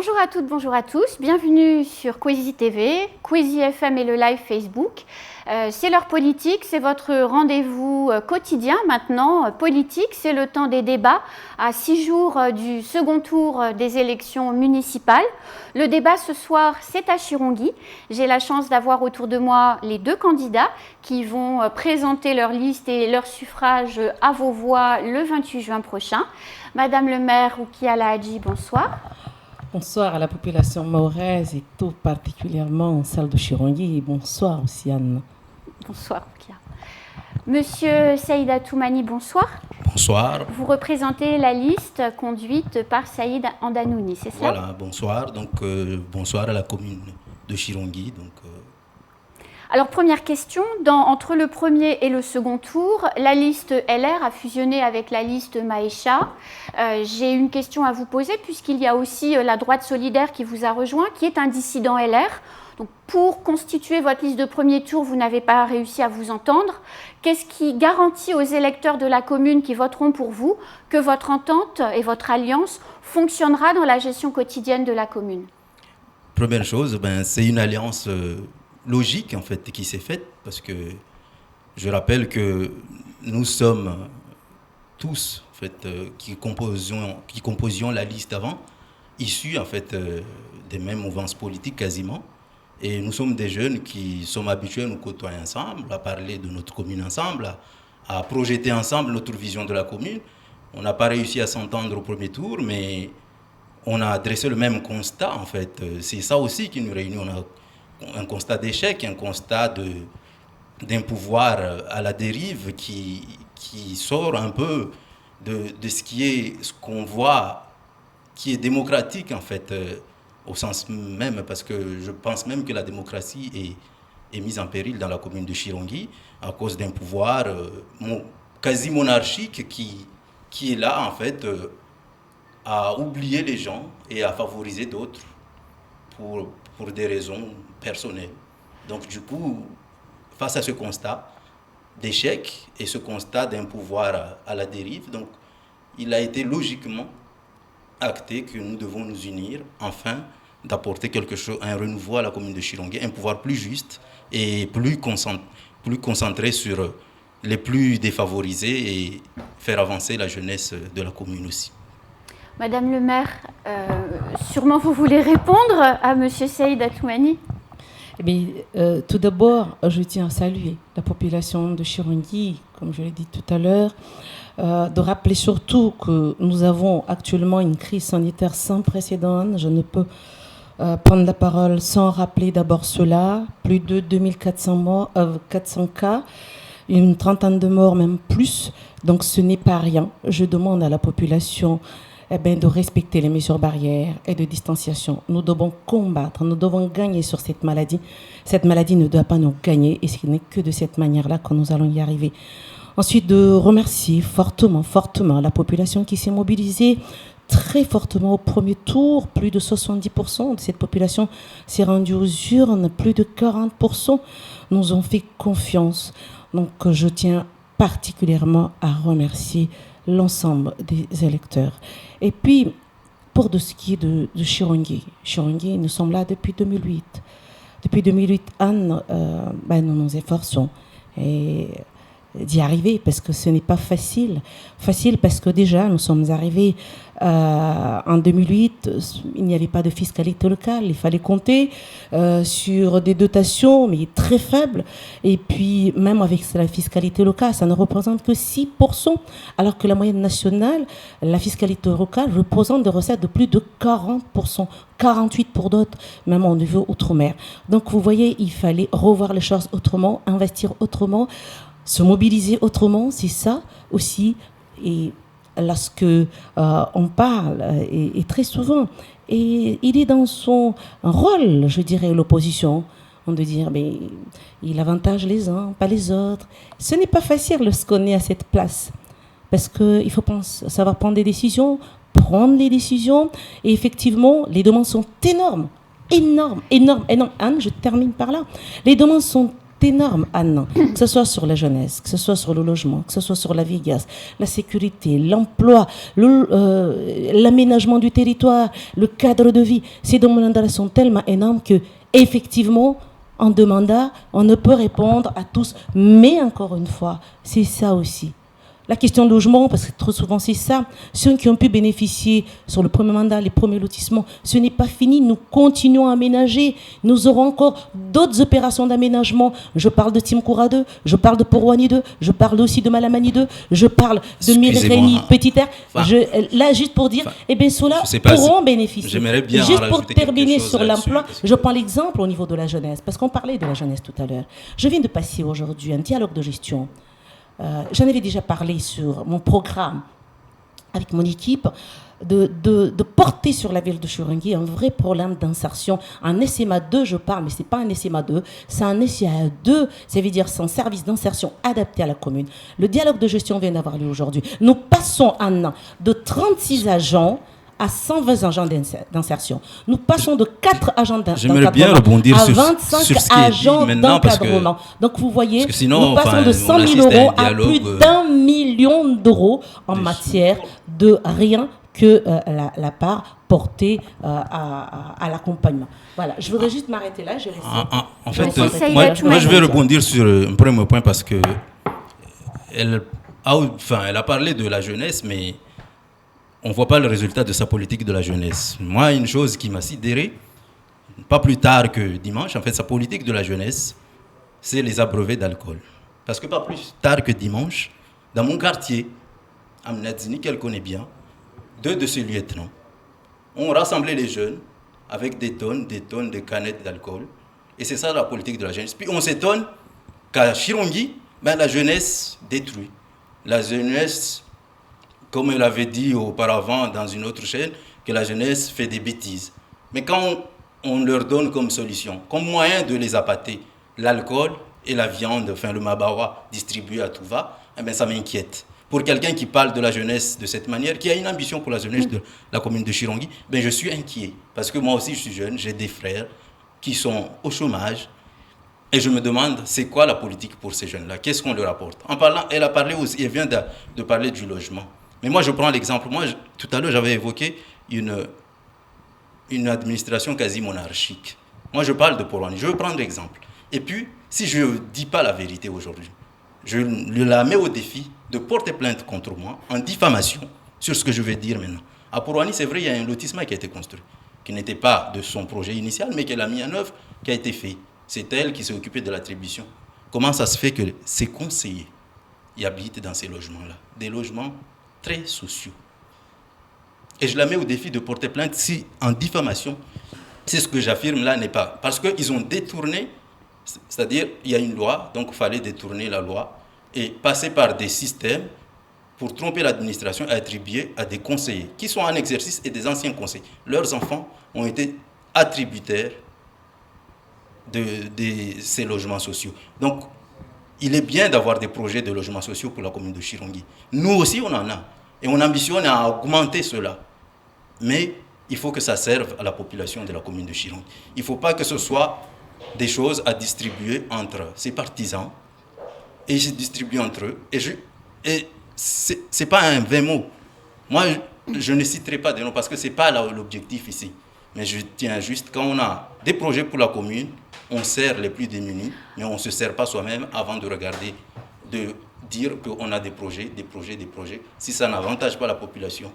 Bonjour à toutes, bonjour à tous. Bienvenue sur Kwezi TV, Kwezi FM et le live Facebook. C'est l'heure politique, c'est votre rendez-vous quotidien maintenant. Politique, c'est le temps des débats à 6 jours du second tour des élections municipales. Le débat ce soir, c'est à Chirongui. J'ai la chance d'avoir autour de moi les deux candidats qui vont présenter leur liste et leur suffrage à vos voix le 28 juin prochain. Madame le maire Roukia Hadji, bonsoir. Bonsoir à la population mahoraise et tout particulièrement en salle de Chirongui. Bonsoir aussi Anne. Bonsoir Roukia. Monsieur Saïd Toumani, bonsoir. Bonsoir. Vous représentez la liste conduite par Saïd Andanouni, c'est ça? Voilà, bonsoir. Donc, bonsoir à la commune de Chirongui. Alors, première question, entre le premier et le second tour, la liste LR a fusionné avec la liste Maïcha. J'ai une question à vous poser, puisqu'il y a aussi la droite solidaire qui vous a rejoint, qui est un dissident LR. Donc, pour constituer votre liste de premier tour, vous n'avez pas réussi à vous entendre. Qu'est-ce qui garantit aux électeurs de la commune qui voteront pour vous que votre entente et votre alliance fonctionnera dans la gestion quotidienne de la commune? Première chose, c'est une alliance logique en fait qui s'est faite, parce que je rappelle que nous sommes tous en fait qui composions la liste avant, issus en fait des mêmes mouvances politiques quasiment, et nous sommes des jeunes qui sommes habitués à nous côtoyer ensemble, à parler de notre commune ensemble, à projeter ensemble notre vision de la commune. On n'a pas réussi à s'entendre au premier tour, mais on a dressé le même constat en fait. C'est ça aussi qui nous réunit. On a un constat d'échec, un constat d'un pouvoir à la dérive qui sort un peu de ce qu'on voit, qui est démocratique en fait, au sens même, parce que je pense même que la démocratie est mise en péril dans la commune de Chirongui à cause d'un pouvoir quasi monarchique qui est là en fait à oublier les gens et à favoriser d'autres pour des raisons personnelles. Donc du coup, face à ce constat d'échec et ce constat d'un pouvoir à la dérive, donc il a été logiquement acté que nous devons nous unir afin d'apporter quelque chose, un renouveau à la commune de Chirongui, un pouvoir plus juste et plus concentré sur les plus défavorisés et faire avancer la jeunesse de la commune aussi. Madame le maire, sûrement vous voulez répondre à Monsieur Saïd Toumani. Eh bien, tout d'abord, je tiens à saluer la population de Chirongui, comme je l'ai dit tout à l'heure, de rappeler surtout que nous avons actuellement une crise sanitaire sans précédent. Je ne peux prendre la parole sans rappeler d'abord cela. Plus de 2400 400 cas, une trentaine de morts, même plus. Donc ce n'est pas rien. Je demande à la population de respecter les mesures barrières et de distanciation. Nous devons combattre, nous devons gagner sur cette maladie. Cette maladie ne doit pas nous gagner et ce n'est que de cette manière-là que nous allons y arriver. Ensuite, de remercier fortement la population qui s'est mobilisée très fortement au premier tour. Plus de 70% de cette population s'est rendue aux urnes, plus de 40% nous ont fait confiance. Donc, je tiens particulièrement à remercier l'ensemble des électeurs. Et puis, pour de ce qui est de Chirongui, nous sommes là depuis 2008. Depuis 2008, Anne, nous nous efforçons d'y arriver parce que ce n'est pas facile. Facile parce que déjà, nous sommes arrivés en 2008, il n'y avait pas de fiscalité locale. Il fallait compter sur des dotations, mais très faibles. Et puis, même avec la fiscalité locale, ça ne représente que 6%, alors que la moyenne nationale, la fiscalité locale, représente des recettes de plus de 40%, 48% pour d'autres, même au niveau outre-mer. Donc, vous voyez, il fallait revoir les choses autrement, investir autrement, se mobiliser autrement, c'est ça aussi. Et lorsque on parle, et très souvent, et il est dans son rôle, je dirais, l'opposition, de dire, mais il avantage les uns, pas les autres. Ce n'est pas facile lorsqu'on est à cette place, parce qu'il faut savoir prendre des décisions, prendre les décisions, et effectivement, les demandes sont énormes. Anne, je termine par là. Les demandes sont énorme, Anne, que ce soit sur la jeunesse, que ce soit sur le logement, que ce soit sur la vieillesse, la sécurité, l'emploi, l'aménagement du territoire, le cadre de vie. Ces demandes sont tellement énormes que, effectivement, en deux mandats, on ne peut répondre à tous. Mais encore une fois, c'est ça aussi. La question de logement, parce que trop souvent c'est ça, ceux qui ont pu bénéficier sur le premier mandat, les premiers lotissements, ce n'est pas fini, nous continuons à aménager, nous aurons encore d'autres opérations d'aménagement. Je parle de Timkoura 2, je parle de Porouani 2, je parle aussi de Malamani 2, je parle de Mireini Petit-Air. Là, juste pour dire, eh bien, ceux-là pourront bénéficier. J'aimerais bien juste pour terminer sur l'emploi, je prends l'exemple au niveau de la jeunesse, parce qu'on parlait de la jeunesse tout à l'heure. Je viens de passer aujourd'hui un dialogue de gestion. J'en avais déjà parlé sur mon programme avec mon équipe de porter sur la ville de Chirungui un vrai problème d'insertion. Un SMA 2, je parle, mais ce n'est pas un SMA 2, c'est un SMA 2, ça veut dire c'est un service d'insertion adapté à la commune. Le dialogue de gestion vient d'avoir lieu aujourd'hui. Nous passons un an de 36 agents à 120 agents d'insertion. Nous passons de 4 agents d'encadrement à 25 agents d'encadrement. Donc vous voyez, nous passons de 100 000 euros à plus d'1 million d'euros en matière de rien que la part portée à l'accompagnement. Voilà, je voudrais juste m'arrêter là. En fait, moi je vais rebondir sur un premier point parce que elle a parlé de la jeunesse, mais on ne voit pas le résultat de sa politique de la jeunesse. Moi, une chose qui m'a sidéré, pas plus tard que dimanche, en fait, sa politique de la jeunesse, c'est les abreuvés d'alcool. Parce que pas plus tard que dimanche, dans mon quartier, à Mnadzini, qu'elle connaît bien, 2 de ses lieutenants ont rassemblé les jeunes avec des tonnes de canettes d'alcool. Et c'est ça la politique de la jeunesse. Puis on s'étonne qu'à Chirungui, la jeunesse détruit. La jeunesse, comme elle avait dit auparavant dans une autre chaîne, que la jeunesse fait des bêtises. Mais quand on leur donne comme solution, comme moyen de les appâter, l'alcool et la viande, enfin le mabawa distribué à tout va, ça m'inquiète. Pour quelqu'un qui parle de la jeunesse de cette manière, qui a une ambition pour la jeunesse de la commune de Chirungui, je suis inquiet. Parce que moi aussi je suis jeune, j'ai des frères qui sont au chômage. Et je me demande, c'est quoi la politique pour ces jeunes-là? Qu'est-ce qu'on leur apporte? En parlant, elle a parlé aussi, elle vient de parler du logement. Mais moi, je prends l'exemple. Moi, tout à l'heure, j'avais évoqué une administration quasi monarchique. Moi, je parle de Porouani. Je veux prendre l'exemple. Et puis, si je ne dis pas la vérité aujourd'hui, je la mets au défi de porter plainte contre moi en diffamation sur ce que je vais dire maintenant. À Porouani, c'est vrai, il y a un lotissement qui a été construit, qui n'était pas de son projet initial, mais qu'elle a mis en œuvre, qui a été fait. C'est elle qui s'est occupée de l'attribution. Comment ça se fait que ces conseillers y habitent dans ces logements-là? Des logements très sociaux. Et je la mets au défi de porter plainte si, en diffamation, c'est ce que j'affirme là n'est pas. Parce qu'ils ont détourné, c'est-à-dire il y a une loi, donc il fallait détourner la loi et passer par des systèmes pour tromper l'administration et attribuer à des conseillers qui sont en exercice et des anciens conseillers. Leurs enfants ont été attributaires de ces logements sociaux. Donc, il est bien d'avoir des projets de logements sociaux pour la commune de Chirungui. Nous aussi, on en a. Et on ambitionne à augmenter cela. Mais il faut que ça serve à la population de la commune de Chirungui. Il ne faut pas que ce soit des choses à distribuer entre ses partisans. Et ils se distribuent entre eux. Et ce n'est pas un vain mot. Moi, je ne citerai pas de noms parce que ce n'est pas l'objectif ici. Mais je tiens juste, quand on a des projets pour la commune, on sert les plus démunis, mais on ne se sert pas soi-même avant de regarder, de dire qu'on a des projets. Si ça n'avantage pas la population,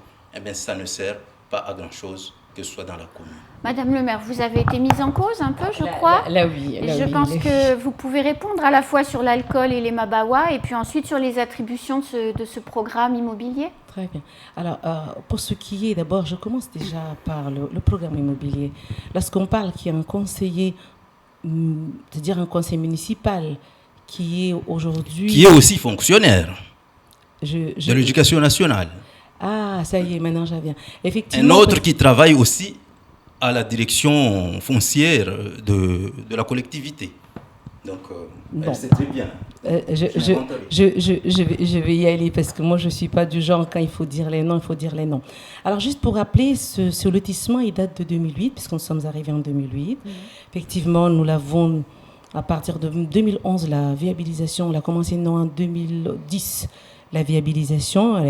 ça ne sert pas à grand-chose, que ce soit dans la commune. Madame le maire, vous avez été mise en cause un peu, je crois. Oui. Je pense que vous pouvez répondre à la fois sur l'alcool et les mabawa, et puis ensuite sur les attributions de ce programme immobilier. Très bien. Alors, pour ce qui est, d'abord, je commence déjà par le programme immobilier. Lorsqu'on parle qu'il y a un conseiller, c'est-à-dire un conseil municipal qui est aujourd'hui... Qui est aussi fonctionnaire de l'éducation nationale. Ah, ça y est, maintenant j'en viens. Effectivement, un autre qui travaille aussi à la direction foncière de la collectivité. Donc, c'est très bien. Je vais y aller parce que moi, je ne suis pas du genre, quand il faut dire les noms, il faut dire les noms. Alors, juste pour rappeler, ce lotissement, il date de 2008, puisque nous sommes arrivés en 2008. Effectivement, nous l'avons À partir de 2011, la viabilisation, on a commencé non en 2010. La viabilisation,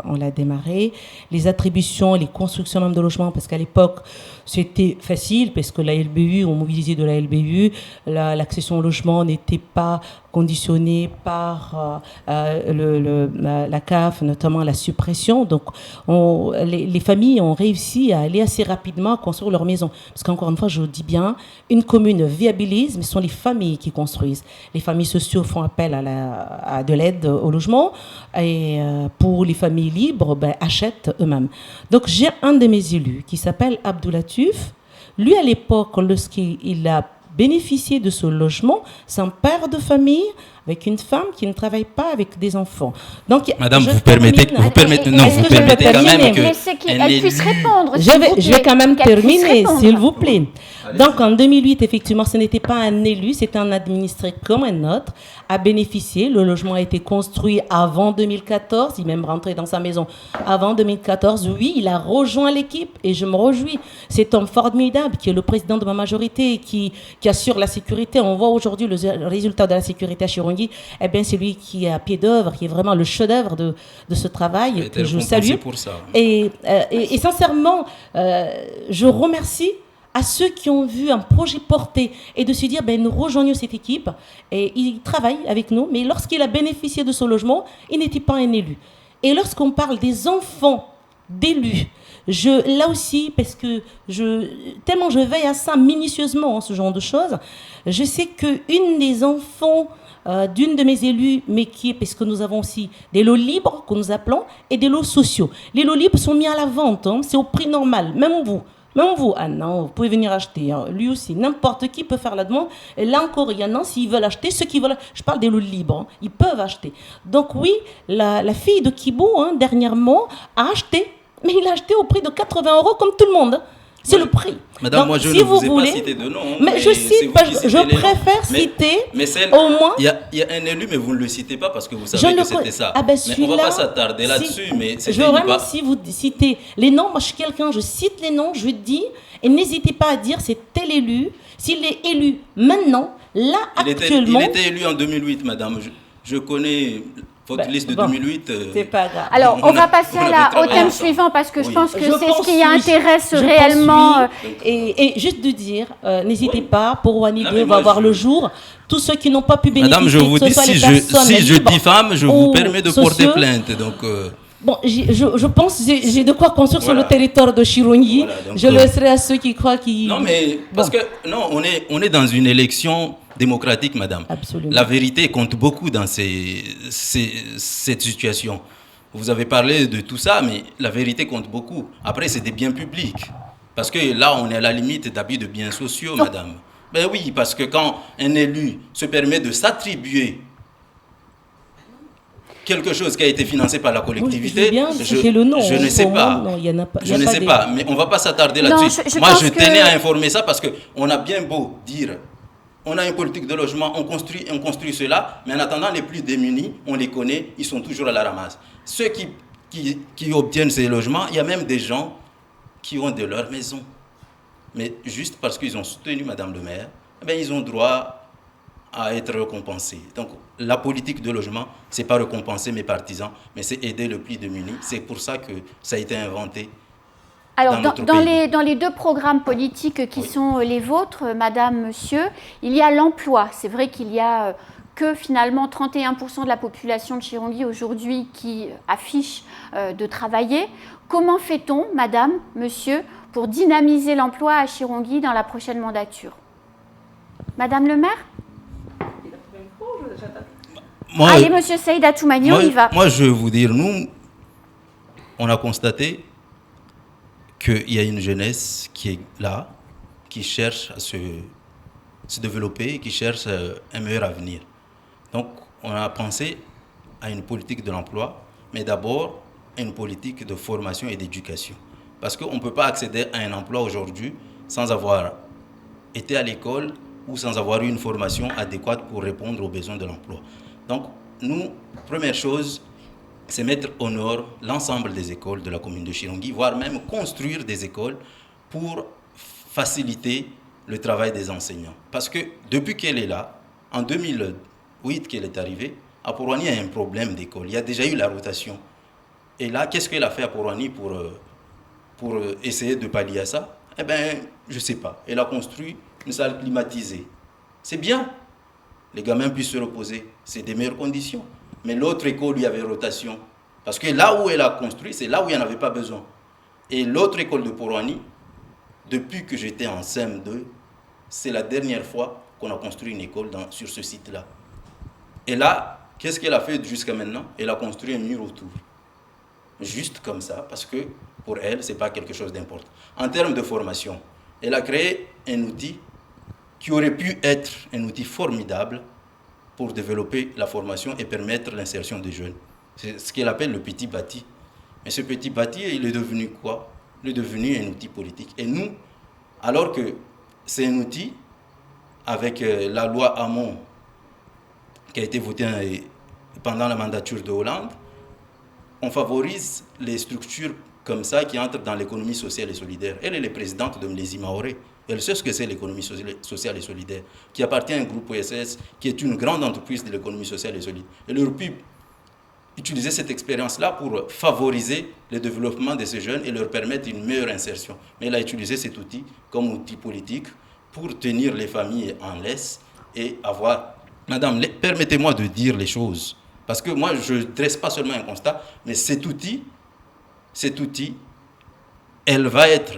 on l'a démarré. Les attributions, les constructions même de logements, parce qu'à l'époque, c'était facile, parce que la LBU, on mobilisait de la LBU, l'accession au logement n'était pas conditionnée par la CAF, notamment la suppression. Donc, les familles ont réussi à aller assez rapidement à construire leur maison. Parce qu'encore une fois, je le dis bien, une commune viabilise, mais ce sont les familles qui construisent. Les familles sociaux font appel à de l'aide au logement. Et pour les familles libres, achètent eux-mêmes. Donc j'ai un de mes élus qui s'appelle Abdoulatif. Lui, à l'époque, lorsqu'il a bénéficié de ce logement, c'est un père de famille avec une femme qui ne travaille pas avec des enfants. Donc, Madame, vous permettez quand même qu'elle puisse répondre. Je vais quand même terminer, s'il vous plaît. Donc, en 2008, effectivement, ce n'était pas un élu, c'était un administré comme un autre, a bénéficié. Le logement a été construit avant 2014, il est même rentré dans sa maison avant 2014. Oui, il a rejoint l'équipe et je me réjouis. C'est un formidable qui est le président de ma majorité, qui assure la sécurité. On voit aujourd'hui le résultat de la sécurité à Chirongui. Eh bien, c'est lui qui est à pied d'œuvre, qui est vraiment le chef-d'œuvre de ce travail, que je salue. Pour ça. Et sincèrement, je remercie à ceux qui ont vu un projet porté et de se dire, nous rejoignons cette équipe. Et il travaille avec nous, mais lorsqu'il a bénéficié de ce logement, il n'était pas un élu. Et lorsqu'on parle des enfants d'élus, là aussi, parce que tellement je veille à ça minutieusement, ce genre de choses, je sais qu'une des enfants d'une de mes élus, mais qui est, parce que nous avons aussi des lots libres, que nous appelons, et des lots sociaux. Les lots libres sont mis à la vente, c'est au prix normal, même vous, non, vous pouvez venir acheter. Lui aussi, n'importe qui peut faire la demande. Et là encore, il y en a, s'ils veulent acheter, ceux qui veulent, je parle des lots libres, ils peuvent acheter. Donc oui, la fille de Kibou, dernièrement, a acheté, mais il a acheté au prix de 80 € comme tout le monde. C'est le prix. Madame, donc, moi je si ne vous ai voulez, pas cité de nom. Mais je cite, je préfère citer au moins. Il y a un élu, mais vous ne le citez pas parce que vous savez que c'était ça. Ah mais on ne va pas s'attarder là-dessus. Mais je vraiment, si vous citez les noms, moi je suis quelqu'un, je cite les noms, je dis, et n'hésitez pas à dire c'est tel élu. S'il est élu maintenant, là actuellement. Il était élu en 2008, madame. Je connais. Votre liste de 2008. C'est pas grave. Alors, on va passer au thème suivant parce que je pense que c'est ce qui intéresse réellement. Et juste de dire, n'hésitez pas, pour Wani 2 va voir le jour. Tous ceux qui n'ont pas pu bénéficier. Madame, je vous dis, si je diffame, je vous permets de porter plainte. Donc. Bon, je pense que j'ai de quoi construire sur le territoire de Chirongui. Je laisserai à ceux qui croient qu'ils... Non, mais parce que on est dans une élection démocratique, madame. Absolument. La vérité compte beaucoup dans cette situation. Vous avez parlé de tout ça, mais la vérité compte beaucoup. Après, c'est des biens publics. Parce que là, on est à la limite d'abus de biens sociaux, madame. Ben oui, parce que quand un élu se permet de s'attribuer quelque chose qui a été financé par la collectivité, je ne sais pas. Je ne sais pas, mais on ne va pas s'attarder là-dessus. Moi, je tenais à informer ça parce qu'on a bien beau dire, on a une politique de logement, on construit cela, mais en attendant, les plus démunis, on les connaît, ils sont toujours à la ramasse. Ceux qui obtiennent ces logements, il y a même des gens qui ont de leur maison. Mais juste parce qu'ils ont soutenu Madame le maire, ils ont droit à être récompensés. Donc, la politique de logement, ce n'est pas récompenser mes partisans, mais c'est aider le plus démuni. C'est pour ça que ça a été inventé. Alors, dans les deux programmes politiques qui sont les vôtres, Madame, Monsieur, il y a l'emploi. C'est vrai qu'il y a que finalement 31% de la population de Chirongui aujourd'hui qui affiche de travailler. Comment fait-on, Madame, Monsieur, pour dynamiser l'emploi à Chirongui dans la prochaine mandature? Madame le maire? Allez, Monsieur Saïda Toumani, on y va. Moi, je vais vous dire, nous, on a constaté qu'il y a une jeunesse qui est là, qui cherche à se développer, qui cherche un meilleur avenir. Donc, on a pensé à une politique de l'emploi, mais d'abord à une politique de formation et d'éducation. Parce qu'on ne peut pas accéder à un emploi aujourd'hui sans avoir été à l'école ou sans avoir eu une formation adéquate pour répondre aux besoins de l'emploi. Donc, nous, première chose, c'est mettre au nord l'ensemble des écoles de la commune de Chirongui, voire même construire des écoles pour faciliter le travail des enseignants. Parce que depuis qu'elle est là, en 2008 qu'elle est arrivée, à Porwani, il y a un problème d'école. Il y a déjà eu la rotation. Et là, qu'est-ce qu'elle a fait à Porwani pour essayer de pallier à ça? Eh bien, je ne sais pas. Elle a construit une salle climatisée. C'est bien. Les gamins puissent se reposer. C'est des meilleures conditions. Mais l'autre école, il y avait rotation. Parce que là où elle a construit, c'est là où il n'y en avait pas besoin. Et l'autre école de Porwani, depuis que j'étais en CM2, c'est la dernière fois qu'on a construit une école sur ce site-là. Et là, qu'est-ce qu'elle a fait jusqu'à maintenant? Elle a construit un mur autour. Juste comme ça, parce que pour elle, ce n'est pas quelque chose d'important. En termes de formation, elle a créé un outil qui aurait pu être un outil formidable pour développer la formation et permettre l'insertion des jeunes. C'est ce qu'elle appelle le petit bâti. Mais ce petit bâti, il est devenu quoi? Il est devenu un outil politique. Et nous, alors que c'est un outil, avec la loi Hamon qui a été votée pendant la mandature de Hollande, on favorise les structures comme ça qui entrent dans l'économie sociale et solidaire. Elle est présidente de Mlezi Maoré. Elle sait ce que c'est l'économie sociale et solidaire, qui appartient à un groupe OSS, qui est une grande entreprise de l'économie sociale et solidaire. Elle aurait pu utiliser cette expérience-là pour favoriser le développement de ces jeunes et leur permettre une meilleure insertion. Mais elle a utilisé cet outil comme outil politique pour tenir les familles en laisse et avoir... Madame, permettez-moi de dire les choses. Parce que moi, je ne dresse pas seulement un constat, mais cet outil, elle va être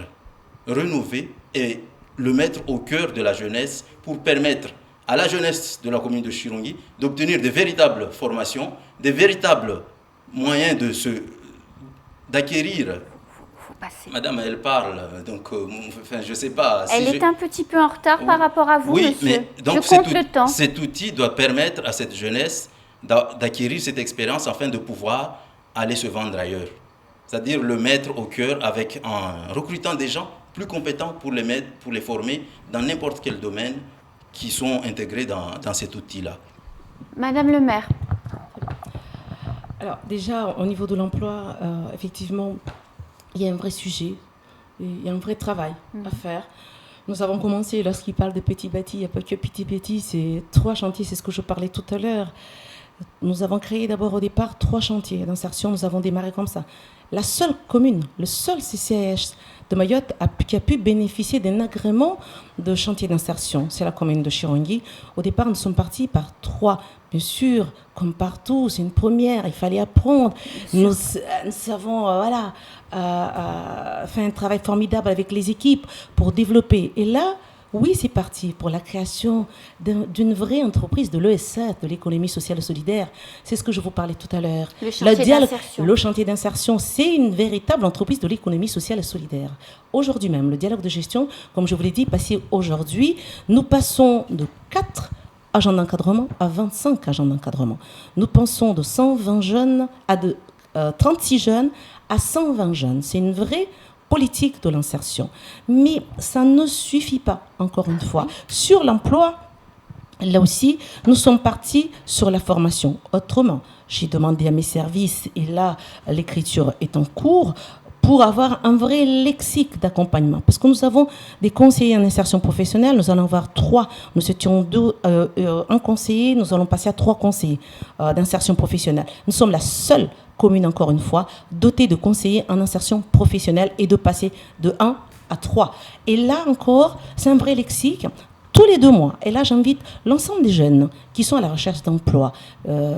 rénovée et le mettre au cœur de la jeunesse pour permettre à la jeunesse de la commune de Chirongui d'obtenir de véritables formations, de véritables moyens d'acquérir. Madame, elle parle, donc je ne sais pas. Elle est un petit peu en retard par rapport à vous, monsieur. Mais donc je compte le temps. Cet outil doit permettre à cette jeunesse d'acquérir cette expérience afin de pouvoir aller se vendre ailleurs. C'est-à-dire le mettre au cœur en recrutant des gens plus compétents pour les former dans n'importe quel domaine qui sont intégrés dans cet outil-là. Madame le maire. Alors déjà, au niveau de l'emploi, effectivement, il y a un vrai sujet, il y a un vrai travail à faire. Nous avons commencé, lorsqu'il parle de petits bâtis, il n'y a pas que petits bâtis, c'est 3 chantiers, c'est ce que je parlais tout à l'heure. Nous avons créé d'abord au départ 3 chantiers d'insertion, nous avons démarré comme ça. La seule commune, le seul CCAS de Mayotte qui a pu bénéficier d'un agrément de chantier d'insertion, c'est la commune de Chirongui. Au départ, nous sommes partis par 3. Bien sûr, comme partout, c'est une première, il fallait apprendre. Nous avons fait un travail formidable avec les équipes pour développer. Et là, oui, c'est parti pour la création d'une vraie entreprise de l'ESS, de l'économie sociale et solidaire. C'est ce que je vous parlais tout à l'heure. Le chantier d'insertion, c'est une véritable entreprise de l'économie sociale et solidaire. Aujourd'hui même, le dialogue de gestion, comme je vous l'ai dit, passé aujourd'hui, nous passons de 4 agents d'encadrement à 25 agents d'encadrement. Nous pensons de 120 jeunes à 36 jeunes à 120 jeunes. C'est une vraie politique de l'insertion. Mais ça ne suffit pas, encore une fois. Sur l'emploi, là aussi, nous sommes partis sur la formation. Autrement, j'ai demandé à mes services, et là, l'écriture est en cours, pour avoir un vrai lexique d'accompagnement. Parce que nous avons des conseillers en insertion professionnelle, nous allons avoir 3. Nous étions 2, un conseiller, nous allons passer à 3 conseillers d'insertion professionnelle. Nous sommes la seule commune, encore une fois, dotée de conseillers en insertion professionnelle et de passer de 1 à 3. Et là encore, c'est un vrai lexique. Tous les 2 mois. Et là, j'invite l'ensemble des jeunes qui sont à la recherche d'emploi.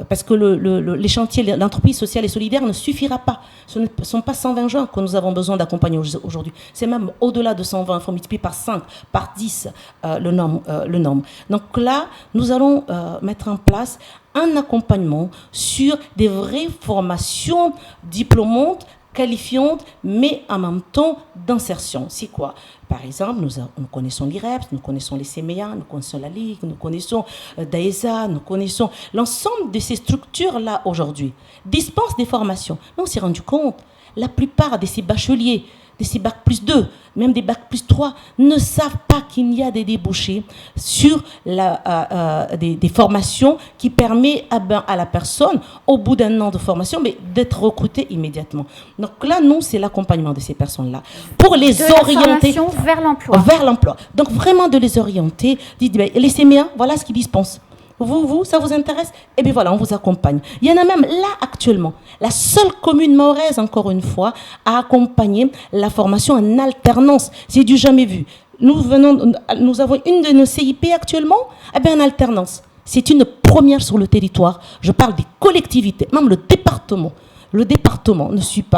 Parce que les chantiers, l'entreprise sociale et solidaire ne suffira pas. Ce ne sont pas 120 jeunes que nous avons besoin d'accompagner aujourd'hui. C'est même au-delà de 120. Il faut multiplier par 5, par 10 le nombre. Donc là, nous allons mettre en place un accompagnement sur des vraies formations diplômantes, qualifiantes, mais en même temps d'insertion. C'est quoi? Par exemple, nous connaissons l'IREPS, nous connaissons les CMEA, nous connaissons la Ligue, nous connaissons DAESA, nous connaissons l'ensemble de ces structures-là aujourd'hui. Dispensent des formations. Mais on s'est rendu compte, la plupart de ces bacheliers de ces bacs plus 2, même des bacs plus 3, ne savent pas qu'il y a des débouchés sur des formations qui permettent à la personne, au bout d'un an de formation, mais d'être recrutée immédiatement. Donc là, nous, c'est l'accompagnement de ces personnes-là. Pour les orienter vers l'emploi. Vers l'emploi. Donc vraiment de les orienter, dites, laissez-moi, voilà ce qu'ils dispensent. Vous, ça vous intéresse? Eh bien voilà, on vous accompagne. Il y en a même là actuellement. La seule commune mahoraise, encore une fois, a accompagné la formation en alternance. C'est du jamais vu. Nous avons une de nos CIP actuellement, en alternance. C'est une première sur le territoire. Je parle des collectivités, même le département. Le département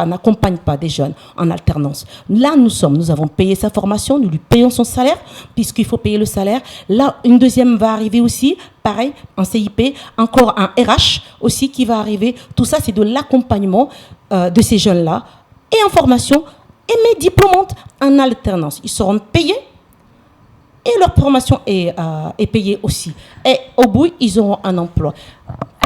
n'accompagne pas des jeunes en alternance. Là, nous avons payé sa formation, nous lui payons son salaire, puisqu'il faut payer le salaire. Là, une deuxième va arriver aussi, pareil, en CIP, encore un RH aussi qui va arriver. Tout ça, c'est de l'accompagnement de ces jeunes-là, et en formation, et mes diplômantes en alternance. Ils seront payés, et leur formation est payée aussi. Et au bout, ils auront un emploi.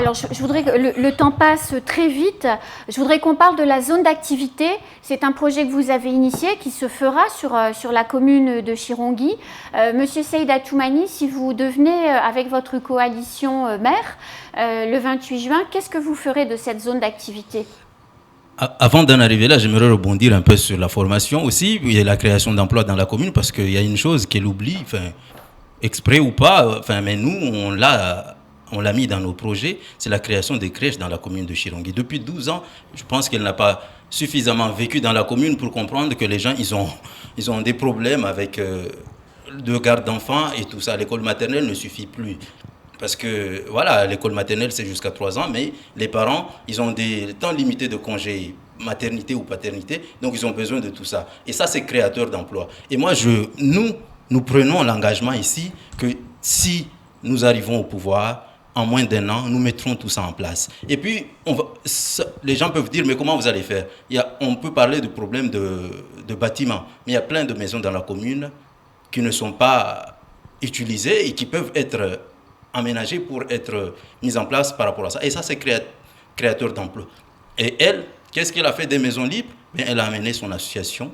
Alors, je voudrais que le temps passe très vite. Je voudrais qu'on parle de la zone d'activité. C'est un projet que vous avez initié qui se fera sur la commune de Chirongui. Monsieur Seïda Toumani, si vous devenez avec votre coalition maire le 28 juin, qu'est-ce que vous ferez de cette zone d'activité ? Avant d'en arriver là, j'aimerais rebondir un peu sur la formation aussi. Il y a la création d'emplois dans la commune parce qu'il y a une chose qu'elle oublie, exprès ou pas, mais nous, on l'a mis dans nos projets, c'est la création des crèches dans la commune de Chirongui. Depuis 12 ans, je pense qu'elle n'a pas suffisamment vécu dans la commune pour comprendre que les gens, ils ont des problèmes avec de garde d'enfants et tout ça. L'école maternelle ne suffit plus. Parce que, voilà, l'école maternelle, c'est jusqu'à 3 ans, mais les parents, ils ont des temps limités de congé maternité ou paternité, donc ils ont besoin de tout ça. Et ça, c'est créateur d'emplois. Et moi, nous prenons l'engagement ici que si nous arrivons au pouvoir, en moins d'1 an, nous mettrons tout ça en place. Et puis, les gens peuvent dire, mais comment vous allez faire? On peut parler de problèmes de bâtiments, mais il y a plein de maisons dans la commune qui ne sont pas utilisées et qui peuvent être aménagées pour être mises en place par rapport à ça. Et ça, c'est créateur d'emplois. Et elle, qu'est-ce qu'elle a fait des maisons libres? Elle a amené son association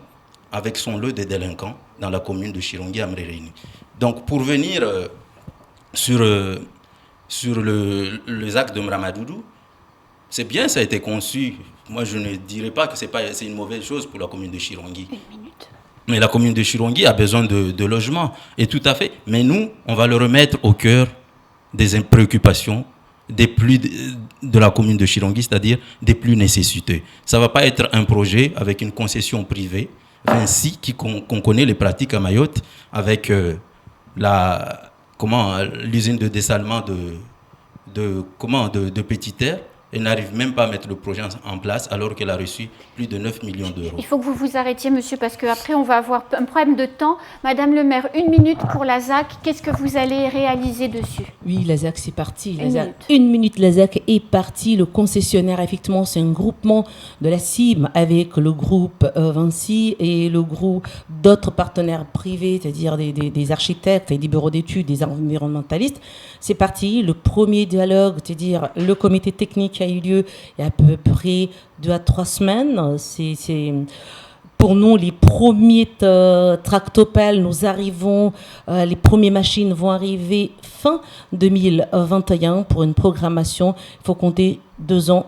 avec son lot de délinquants dans la commune de Chirongui à Mréréni. Donc, pour venir sur les actes de Mramadoudou, c'est bien, ça a été conçu. Moi, je ne dirais pas que c'est une mauvaise chose pour la commune de Chirongui. Une minute. Mais la commune de Chirongui a besoin de logements. Et tout à fait. Mais nous, on va le remettre au cœur des préoccupations des plus de la commune de Chirongui, c'est-à-dire des plus nécessiteux. Ça ne va pas être un projet avec une concession privée, ainsi qu'on connaît les pratiques à Mayotte, avec l'usine de dessalement de Petit Terre. Elle n'arrive même pas à mettre le projet en place alors qu'elle a reçu plus de 9 millions d'euros. Il faut que vous vous arrêtiez, monsieur, parce qu'après, on va avoir un problème de temps. Madame le maire, 1 minute pour la ZAC. Qu'est-ce que vous allez réaliser dessus? Oui, la ZAC, c'est parti. Une minute, la ZAC est partie. Le concessionnaire, effectivement, c'est un groupement de la CIM avec le groupe Vinci et le groupe d'autres partenaires privés, c'est-à-dire des architectes et des bureaux d'études, des environnementalistes. C'est parti. Le premier dialogue, c'est-à-dire le comité technique a eu lieu il y a à peu près 2 à 3 semaines. C'est pour nous les premiers tractopelles. Nous arrivons, les premières machines vont arriver fin 2021 pour une programmation. Il faut compter 2 ans,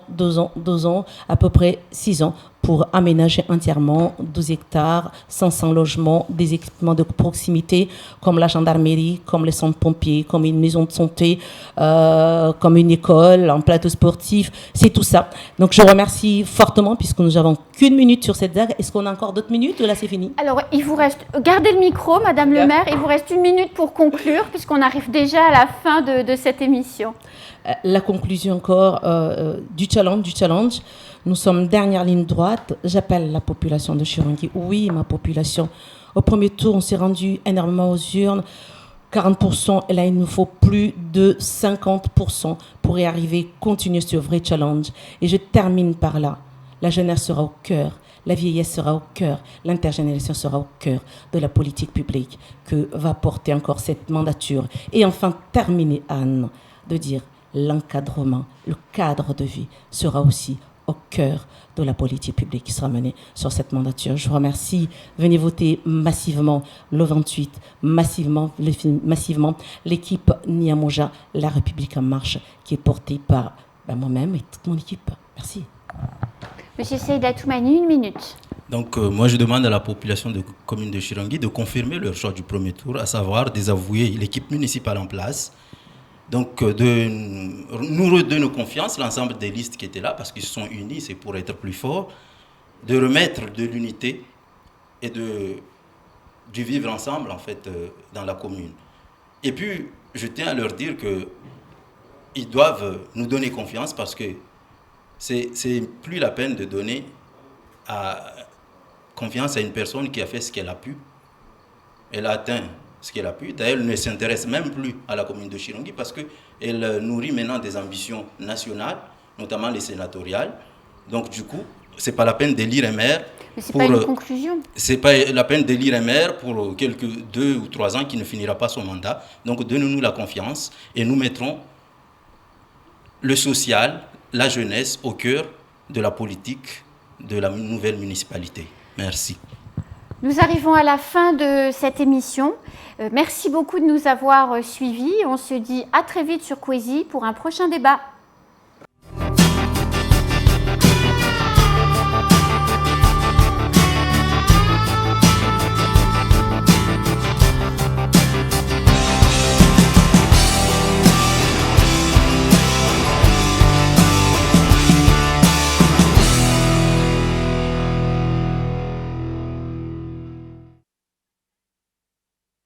à peu près 6 ans pour aménager entièrement 12 hectares, 500 logements, des équipements de proximité comme la gendarmerie, comme les centres pompiers, comme une maison de santé, comme une école, un plateau sportif, c'est tout ça. Donc je remercie fortement puisque nous n'avons qu'1 minute sur cette ZAC. Est-ce qu'on a encore d'autres minutes ou là c'est fini? Alors il vous reste, gardez le micro, Madame le maire, il vous reste 1 minute pour conclure puisqu'on arrive déjà à la fin de cette émission. La conclusion encore du challenge. Nous sommes dernière ligne droite. J'appelle la population de Chirongui. Oui, ma population. Au premier tour, on s'est rendu énormément aux urnes. 40%. Et là, il nous faut plus de 50% pour y arriver. Continuer ce vrai challenge. Et je termine par là. La jeunesse sera au cœur. La vieillesse sera au cœur. L'intergénération sera au cœur de la politique publique que va porter encore cette mandature. Et enfin, terminer, Anne, de dire l'encadrement, le cadre de vie sera aussi au cœur de la politique publique qui sera menée sur cette mandature. Je vous remercie. Venez voter massivement le 28, massivement l'équipe Niamoja, La République en marche, qui est portée par moi-même et toute mon équipe. Merci. Monsieur Seida Toumani, 1 minute. Donc, moi, je demande à la population de commune de Chirangui de confirmer leur choix du premier tour, à savoir désavouer l'équipe municipale en place. Donc, de nous redonner confiance, l'ensemble des listes qui étaient là, parce qu'ils se sont unis, c'est pour être plus forts, de remettre de l'unité et du vivre ensemble, en fait, dans la commune. Et puis, je tiens à leur dire qu'ils doivent nous donner confiance parce que c'est plus la peine de donner confiance à une personne qui a fait ce qu'elle a pu. Elle a atteint ce qu'elle a pu. D'ailleurs, elle ne s'intéresse même plus à la commune de Chirangui parce qu'elle nourrit maintenant des ambitions nationales, notamment les sénatoriales. Donc, du coup, ce n'est pas la peine d'élire un maire. Mais ce n'est pas une conclusion. Ce n'est pas la peine d'élire un maire pour 2 ou 3 ans qui ne finira pas son mandat. Donc, donnez-nous la confiance et nous mettrons le social, la jeunesse au cœur de la politique de la nouvelle municipalité. Merci. Nous arrivons à la fin de cette émission. Merci beaucoup de nous avoir suivis. On se dit à très vite sur Kwezi pour un prochain débat.